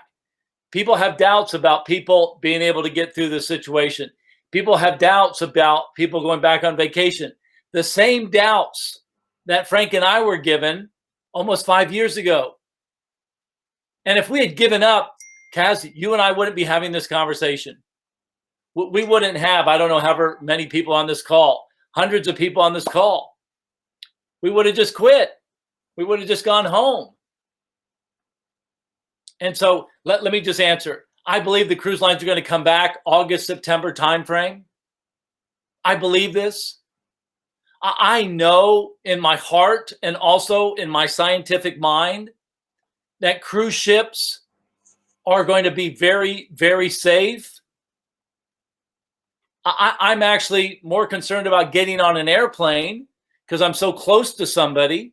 People have doubts about people being able to get through the situation. People have doubts about people going back on vacation. The same doubts that Frank and I were given almost 5 years ago. And if we had given up, Kaz, you and I wouldn't be having this conversation. We wouldn't have, I don't know, however many people on this call, hundreds of people on this call. We would have just quit. We would have just gone home. And so let me just answer. I believe the cruise lines are going to come back August, September timeframe. I believe this. I know in my heart and also in my scientific mind that cruise ships are going to be very, very safe. I'm actually more concerned about getting on an airplane because I'm so close to somebody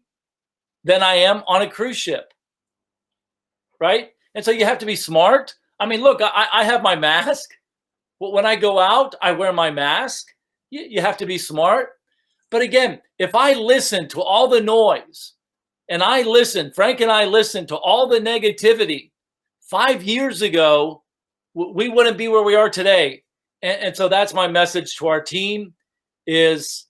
than I am on a cruise ship, right? And so you have to be smart. I mean, look, I have my mask. When I go out, I wear my mask. You have to be smart. But again, if I listen to all the noise and Frank and I listen to all the negativity 5 years ago, we wouldn't be where we are today. And so that's my message to our team is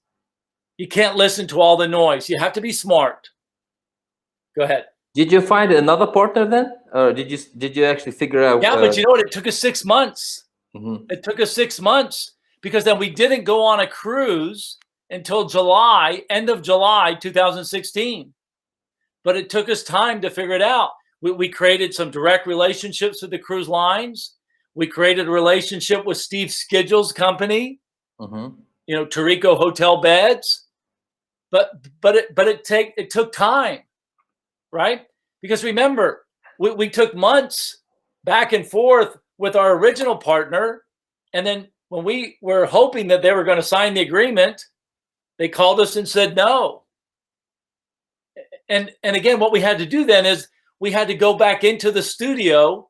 you can't listen to all the noise. You have to be smart. Go ahead. Did you find another partner then? Or did you actually figure out? Yeah, but you know what? It took us 6 months. Mm-hmm. It took us 6 months because then we didn't go on a cruise until July, end of July 2016. But it took us time to figure it out. We created some direct relationships with the cruise lines. We created a relationship with Steve Schedul's company, Tarico Hotel Beds. But it took time, right? Because remember, we took months back and forth with our original partner. And then when we were hoping that they were going to sign the agreement, they called us and said no. And again, what we had to do then is we had to go back into the studio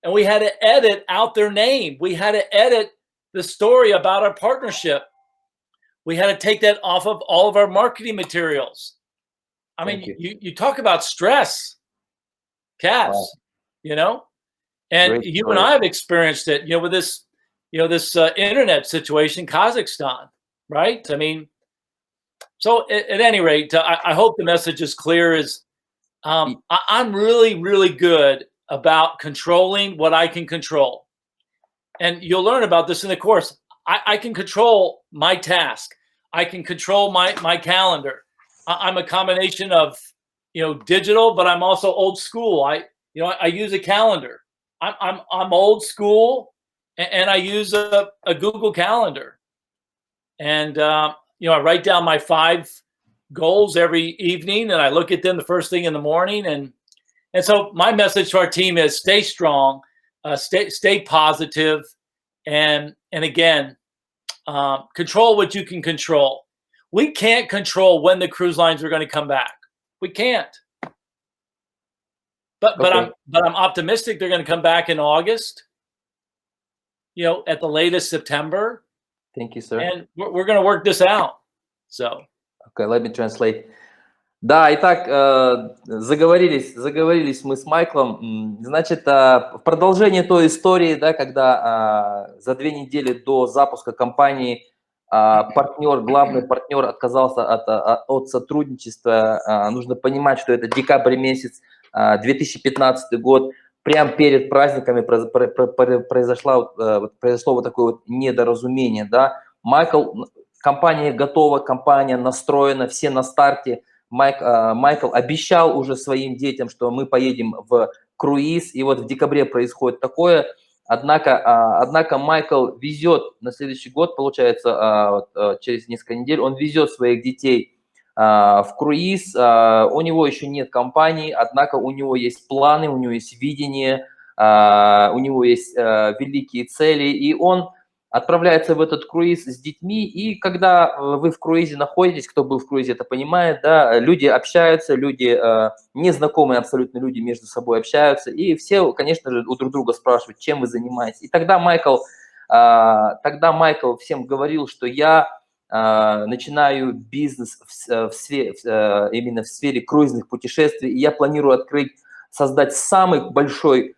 and we had to edit out their name. We had to edit the story about our partnership. We had to take that off of all of our marketing materials. I mean, you talk about stress, Kaz, and Great you story. and I have experienced it, with this, this internet situation, Kazakhstan, right? I mean, so at any rate, I hope the message is clear. Is I'm really, really good about controlling what I can control. And you'll learn about this in the course. I can control my task. I can control my calendar. I'm a combination of, digital, but I'm also old school. I use a calendar. I'm old school, and I use a Google Calendar. And I write down my 5 goals every evening, and I look at them the first thing in the morning. And so my message to our team is stay strong, stay positive, and again, control what you can control. We can't control when the cruise lines are going to come back. We can't. But I'm optimistic they're going to come back in August. At the latest September. Thank you, sir. And we're going to work this out. So. Okay, let me translate. Да, итак, заговорились мы с Майклом. Значит, в продолжение той истории, да, когда за 2 недели до запуска компании главный партнер отказался от сотрудничества. Нужно понимать, что это декабрь месяц, 2015 год. Прямо перед праздниками произошло вот такое вот недоразумение. Да? Компания готова, компания настроена, все на старте. Майкл обещал уже своим детям, что мы поедем в круиз, и вот в декабре происходит такое. Однако Майкл везет на следующий год, получается, через несколько недель, он везет своих детей в круиз. У него еще нет компании, однако у него есть планы, у него есть видение, у него есть великие цели, и он отправляется в этот круиз с детьми, и когда вы в круизе находитесь, кто был в круизе, это понимает, да, люди общаются, люди, незнакомые абсолютно люди между собой общаются, и все, конечно же, у друг друга спрашивают, чем вы занимаетесь. И тогда Майкл всем говорил, что я начинаю бизнес именно в сфере круизных путешествий, и я планирую создать самый большой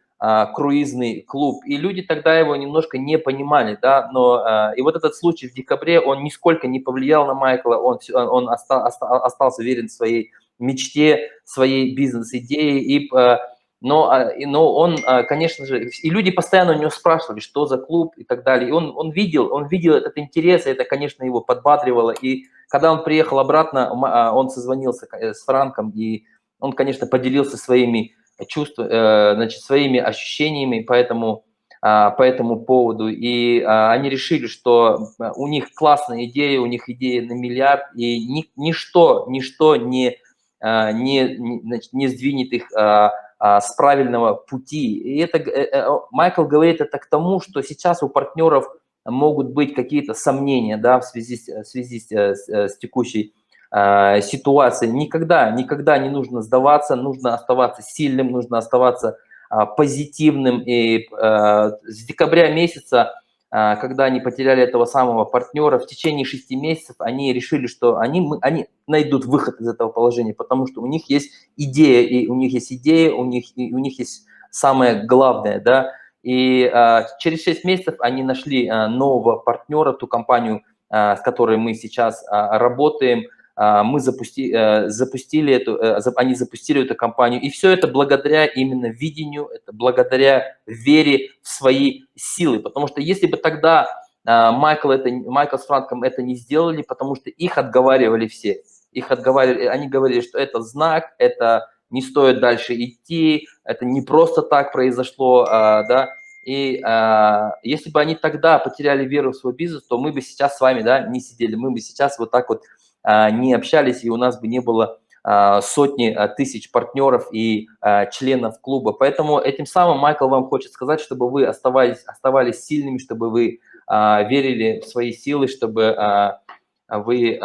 круизный клуб, и люди тогда его немножко не понимали, да, но и вот этот случай в декабре, он нисколько не повлиял на Майкла, он остался верен своей мечте, своей бизнес-идее, но он, конечно же, и люди постоянно у него спрашивали, что за клуб и так далее, и он видел этот интерес, и это, конечно, его подбадривало, и когда он приехал обратно, он созвонился с Франком, и он, конечно, поделился своими значит, своими ощущениями по этому поводу. И они решили, что у них классная идея, у них идея на миллиард, и ничто значит, не сдвинет их с правильного пути. И это Майкл говорит это к тому, что сейчас у партнеров могут быть какие-то сомнения, да, в связи с текущей ситуации. Никогда не нужно сдаваться, нужно оставаться сильным, нужно оставаться позитивным. И с декабря месяца, когда они потеряли этого самого партнера, в течение 6 месяцев они решили, что они найдут выход из этого положения, потому что у них есть идея, и у них есть идея, у них есть самое главное, да. И через 6 месяцев они нашли нового партнера, ту компанию, с которой мы сейчас работаем. Они запустили эту компанию, и все это благодаря именно видению, это благодаря вере в свои силы, потому что если бы тогда Майкл с Франком это не сделали, потому что их отговаривали все, они говорили, что это знак, это не стоит дальше идти, это не просто так произошло, да, и если бы они тогда потеряли веру в свой бизнес, то мы бы сейчас с вами, да, не сидели, мы бы сейчас вот так вот не общались, и у нас бы не было сотни тысяч партнеров и членов клуба. Поэтому этим самым Майкл вам хочет сказать, чтобы вы оставались сильными, чтобы вы верили в свои силы, чтобы вы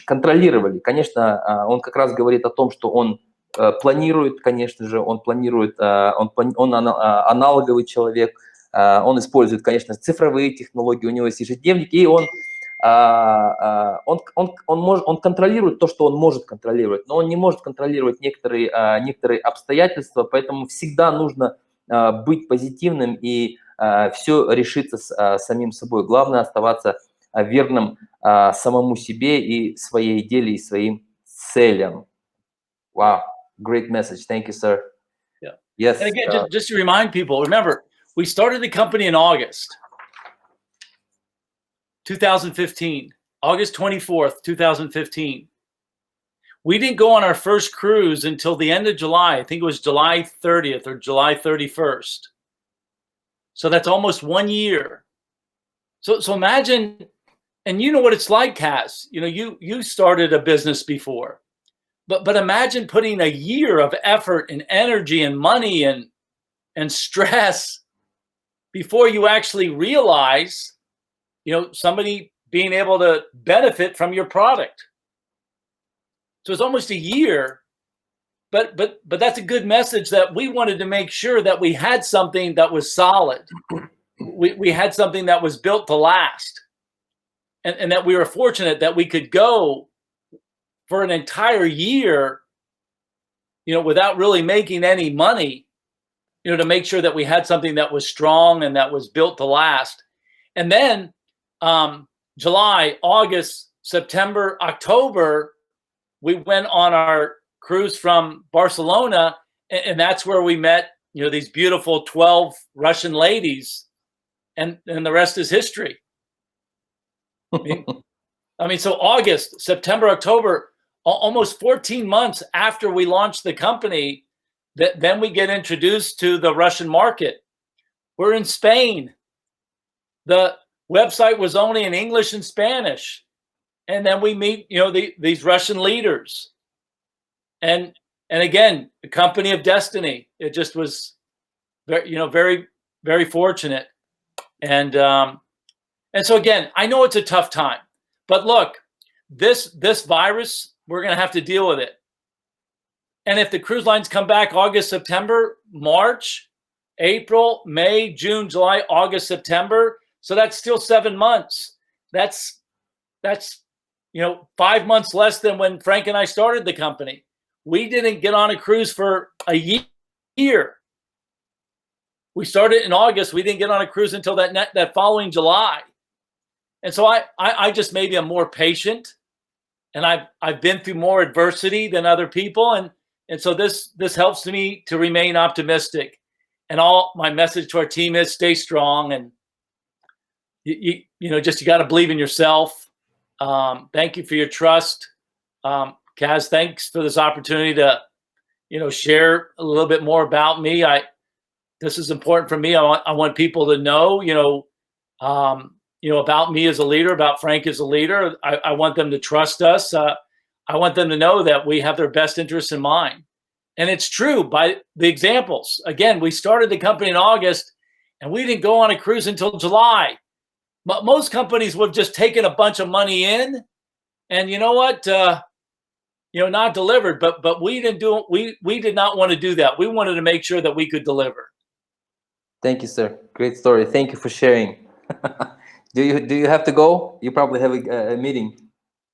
контролировали. Конечно, он как раз говорит о том, что он планирует, конечно же, он аналоговый человек, он использует, конечно, цифровые технологии, у него есть ежедневник, и он контролирует то, что он может контролировать, но он не может контролировать некоторые обстоятельства, поэтому всегда нужно быть позитивным, и все решится самим собой. Главное оставаться верным самому себе и своей идее, и своим целям. Wow, great message. Thank you, sir. Yeah. Yes. And again, just to remind people, remember, we started the company in August 2015, August 24th, 2015. We didn't go on our first cruise until the end of July. I think it was July 30th or July 31st. So that's almost 1 year. So imagine, and you know what it's like, Cass. You know, you started a business before, but imagine putting a year of effort and energy and money and stress before you actually realize, you know, somebody being able to benefit from your product. So it's almost a year, but that's a good message, that we wanted to make sure that we had something that was solid. We had something that was built to last, and that we were fortunate that we could go for an entire year, you know, without really making any money, you know, to make sure that we had something that was strong and that was built to last. And then July, August, September, October, we went on our cruise from Barcelona, and that's where we met, you know, these beautiful 12 Russian ladies, and the rest is history. I mean, so August, September, October, almost 14 months after we launched the company, then we get introduced to the Russian market. We're in Spain. The website was only in English and Spanish. And then we meet, you know, these Russian leaders. And again, the company of destiny. It just was very, you know, very, very fortunate. And And so again, I know it's a tough time, but look, this virus, we're going to have to deal with it. And if the cruise lines come back August, September, March, April, May, June, July, August, September, so that's still 7 months. That's 5 months less than when Frank and I started the company. We didn't get on a cruise for a year. We started in August. We didn't get on a cruise until that following July. And so I just maybe I'm more patient, and I've been through more adversity than other people, and so this helps me to remain optimistic. And all my message to our team is stay strong, and you got to believe in yourself. Thank you for your trust, Kaz. Thanks for this opportunity to share a little bit more about me. This is important for me. I want people to know about me as a leader, about Frank as a leader. I want them to trust us. I want them to know that we have their best interests in mind. And it's true by the examples. Again, we started the company in August, and we didn't go on a cruise until July. But most companies would have just taken a bunch of money in, and you know what? Not delivered. But we didn't do it. We did not want to do that. We wanted to make sure that we could deliver. Thank you, sir. Great story. Thank you for sharing. Do you have to go? You probably have a meeting.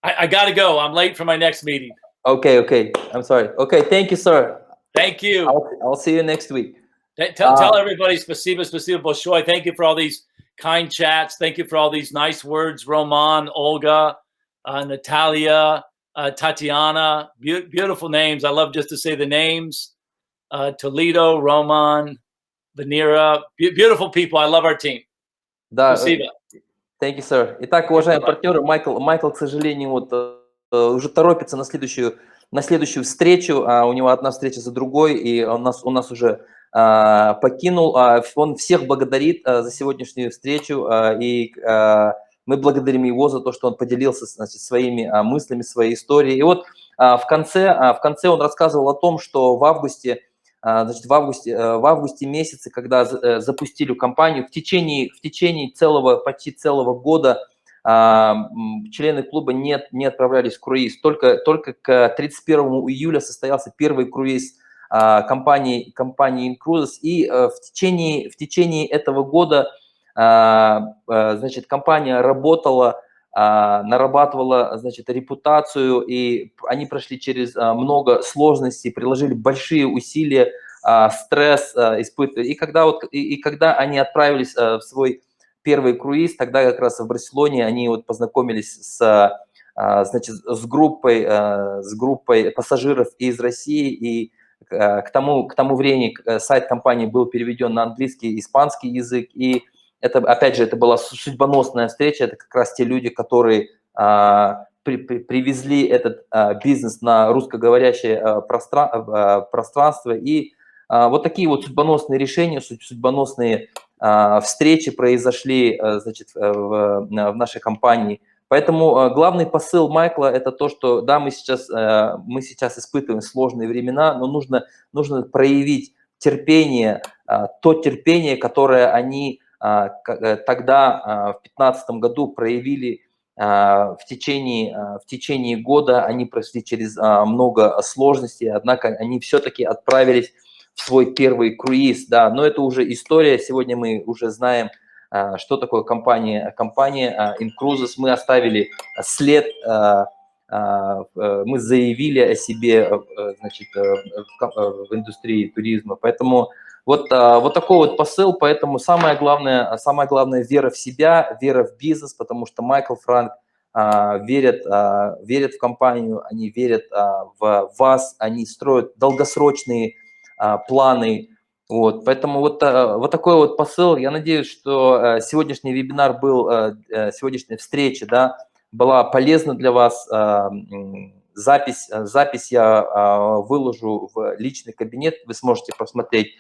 I got to go. I'm late for my next meeting. Okay. I'm sorry. Okay, thank you, sir. Thank you. I'll see you next week. Tell everybody spasibo большое. Thank you for all these kind chats. Thank you for all these nice words, Roman, Olga, Natalia, Tatiana. Beautiful names. I love just to say the names. Toledo, Roman, Vanira. Beautiful people. I love our team. Да. Спасибо. Thank you, sir. Итак, уважаемые партнеры, Майкл, к сожалению, уже торопится на следующую встречу. У него одна встреча за другой, и он нас уже покинул. Он всех благодарит за сегодняшнюю встречу, и мы благодарим его за то, что он поделился, своими мыслями, своей историей. И вот в конце он рассказывал о том, что в августе месяце, когда запустили компанию, в течение почти целого года члены клуба не отправлялись в круиз. Только к 31 июля состоялся первый круиз компании Cruises, и в течение этого года компания нарабатывала репутацию, и они прошли через много сложностей, приложили большие усилия, стресс испытывали. И когда они отправились в свой первый круиз, тогда как раз в Барселоне они познакомились с группой пассажиров из России, и к тому времени сайт компании был переведен на английский и испанский язык, и опять же, это была судьбоносная встреча. Это как раз те люди, которые привезли этот бизнес на русскоговорящее пространство. И вот такие вот судьбоносные решения, судьбоносные встречи произошли в нашей компании. Поэтому главный посыл Майкла – это то, что да, мы сейчас испытываем сложные времена, но нужно проявить терпение, то терпение, которое они тогда, в 2015 году, проявили в течение года. Они прошли через много сложностей, однако они все-таки отправились в свой первый круиз. Да, но это уже история. Сегодня мы уже знаем, что такое компания Cruises. Мы оставили след, мы заявили о себе в индустрии туризма. Поэтому вот такой вот посыл. Поэтому самое главное вера в себя, вера в бизнес, потому что Майкл, Франк верят в компанию, они верят в вас, они строят долгосрочные планы. Вот, поэтому вот такой вот посыл. Я надеюсь, что сегодняшний вебинар сегодняшняя встреча, да, была полезна для вас. Запись я выложу в личный кабинет. Вы сможете посмотреть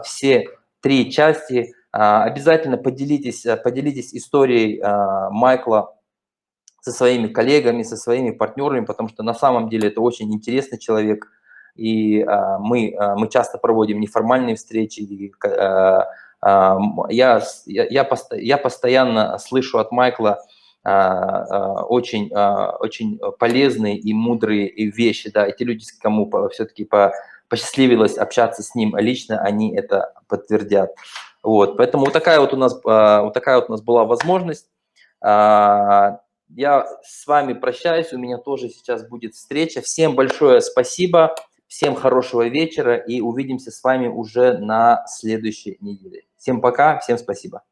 все 3 части. Обязательно поделитесь историей Майкла со своими коллегами, со своими партнерами, потому что на самом деле это очень интересный человек. И мы часто проводим неформальные встречи, и Я постоянно слышу от Майкла очень полезные и мудрые вот да, и те люди, кому все-таки посчастливилось общаться с ним лично, они это подтвердят. Вот, поэтому вот такая вот у нас была возможность. Я с вами прощаюсь, у меня тоже сейчас будет встреча. Всем большое спасибо, всем хорошего вечера и увидимся с вами уже на следующей неделе. Всем пока, всем спасибо.